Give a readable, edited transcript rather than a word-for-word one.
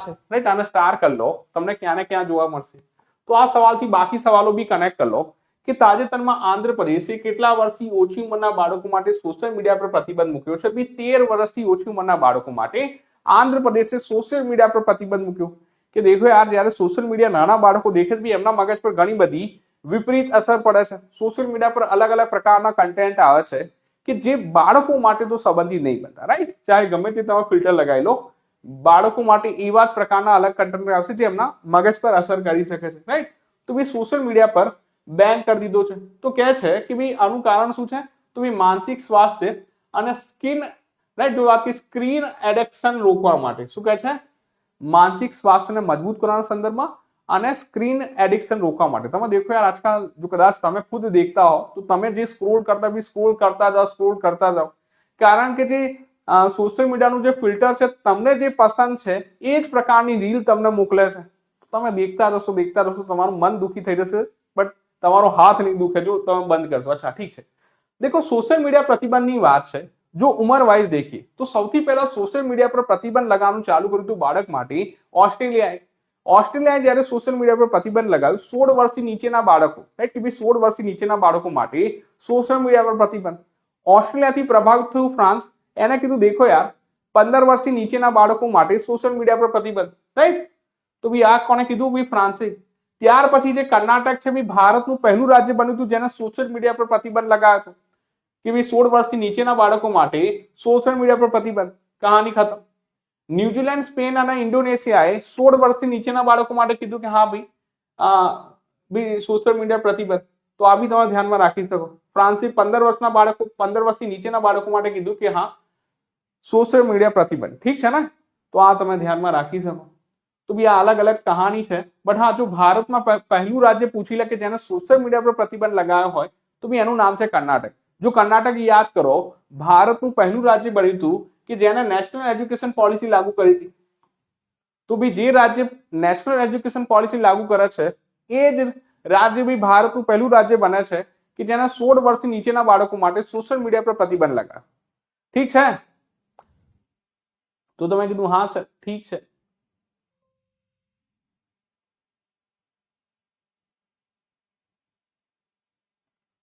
છે, રાઈટ, આને સ્ટાર કરી લો, તમને ક્યાં ને ક્યાં જોવા મળશે. તો આ સવાલથી બાકી સવાલો બી કનેક્ટ કરી લો કે તાજેતરમાં આંધ્રપ્રદેશે કેટલા વર્ષથી ઓછી ઉંમરના બાળકો માટે સોશિયલ મીડિયા પર પ્રતિબંધ મૂક્યો છે? 13 વર્ષથી ઓછી ઉંમરના બાળકો માટે આંધ્રપ્રદેશે સોશિયલ મીડિયા પર પ્રતિબંધ મૂક્યો. કે દેખો યાર, જ્યારે સોશિયલ મીડિયા નાના બાળકો દેખે બી એમના મગજ પર ઘણી બધી વિપરીત અસર પડે છે. સોશિયલ મીડિયા પર અલગ અલગ પ્રકારના કન્ટેન્ટ આવે છે કે જે બાળકો માટે તો સંબંધિત નહીં બનતા, રાઈટ. ચાહે ગમે તે તમે ફિલ્ટર લગાવી લો, બાળકો માટે એવા જ પ્રકારના અલગ કન્ટેન્ટ આવશે જે એમના મગજ પર અસર કરી શકે છે, રાઈટ. તો ભાઈ સોશિયલ મીડિયા પર બેન કરી દીધો છે. તો કહે છે કે ભાઈ આનું કારણ શું છે? તો ભાઈ માનસિક સ્વાસ્થ્ય અને સ્કિન, રાઈટ, જો આ સ્ક્રીન એડિક્શન રોકવા માટે. શું કહે છે? માનસિક સ્વાસ્થ્યને મજબૂત કરવાના સંદર્ભમાં અને સ્ક્રીન એડિક્શન રોકવા માટે. તમે દેખો યાર, આજકાલ જો કદાચ તમે ખુદ દેખતા હો તો તમે જે સ્ક્રોલ કરતા જાઓ, કારણ કે જે સોશિયલ મીડિયાનું જે ફિલ્ટર છે, તમને જે પસંદ છે એ જ પ્રકારની રીલ તમને મોકલે છે. તમે દેખતા રહેશો, તમારું મન દુખી થઈ જશે, બટ તમારો હાથ નહીં દુખે જો તમે બંધ કરશો. અચ્છા, ઠીક છે. દેખો, સોશિયલ મીડિયા પ્રતિબંધની વાત છે. જો ઉંમર વાઇઝ દેખીએ તો સૌથી પહેલા સોશિયલ મીડિયા પર પ્રતિબંધ લગાવવાનું ચાલુ કર્યું હતું બાળક માટે ઓસ્ટ્રેલિયાએ જ્યારે સોશિયલ મીડિયા પર પ્રતિબંધ લગાવ્યું 16 વર્ષથી નીચેના બાળકો, રાઈટ, કે ભાઈ 16 વર્ષથી નીચેના બાળકો માટે સોશિયલ મીડિયા પર પ્રતિબંધ. ઓસ્ટ્રેલિયાથી પ્રભાવિત થયું ફ્રાન્સ, એને કીધું દેખો યાર, 15 વર્ષથી નીચેના બાળકો માટે સોશિયલ મીડિયા પર પ્રતિબંધ, રાઈટ. તો ભાઈ આ કોને કીધું? ભાઈ ફ્રાન્સે. ત્યાર પછી જે કર્ણાટક છે, ભાઈ ભારતનું પહેલું રાજ્ય બન્યું હતું જેને સોશિયલ મીડિયા પર પ્રતિબંધ લગાવ્યો હતો કે ભાઈ 16 વર્ષથી નીચેના બાળકો માટે સોશિયલ મીડિયા પર પ્રતિબંધ. કહાની ખતમ. ન્યુઝીલેન્ડ, સ્પેન અને ઇન્ડોનેશિયાએ 16 વર્ષથી નીચેના બાળકો માટે કીધું કે હા ભાઈ સોશિયલ મીડિયા પ્રતિબંધ. તો આ બી તમે ધ્યાનમાં રાખી શકો. ફ્રાન્સે 15 વર્ષથી નીચેના બાળકો માટે કીધું કે હા સોશિયલ મીડિયા પ્રતિબંધ. ઠીક છે ને? તો આ તમે ધ્યાનમાં રાખી શકો. તો બી આ અલગ અલગ કહાની છે. બટ હા, જો ભારતમાં પહેલું રાજ્ય પૂછી લે કે જેને સોશિયલ મીડિયા પર પ્રતિબંધ લગાવ્યો હોય તો બી એનું નામ છે કર્ણાટક. જો કર્ણાટક યાદ કરો, ભારતનું પહેલું રાજ્ય બન્યું હતું કે જેને નેશનલ એજ્યુકેશન પોલિસી લાગુ કરી હતી. તો બી જે રાજ્ય નેશનલ એજ્યુકેશન પોલિસી લાગુ કરે છે એ જ રાજ્ય બી ભારતનું પહેલું રાજ્ય બને છે કે જેના 16 વર્ષથી નીચેના બાળકો માટે સોશિયલ મીડિયા પર પ્રતિબંધ લગાવ્યો. ઠીક છે? તો તમે કીધું હા સર, ઠીક છે.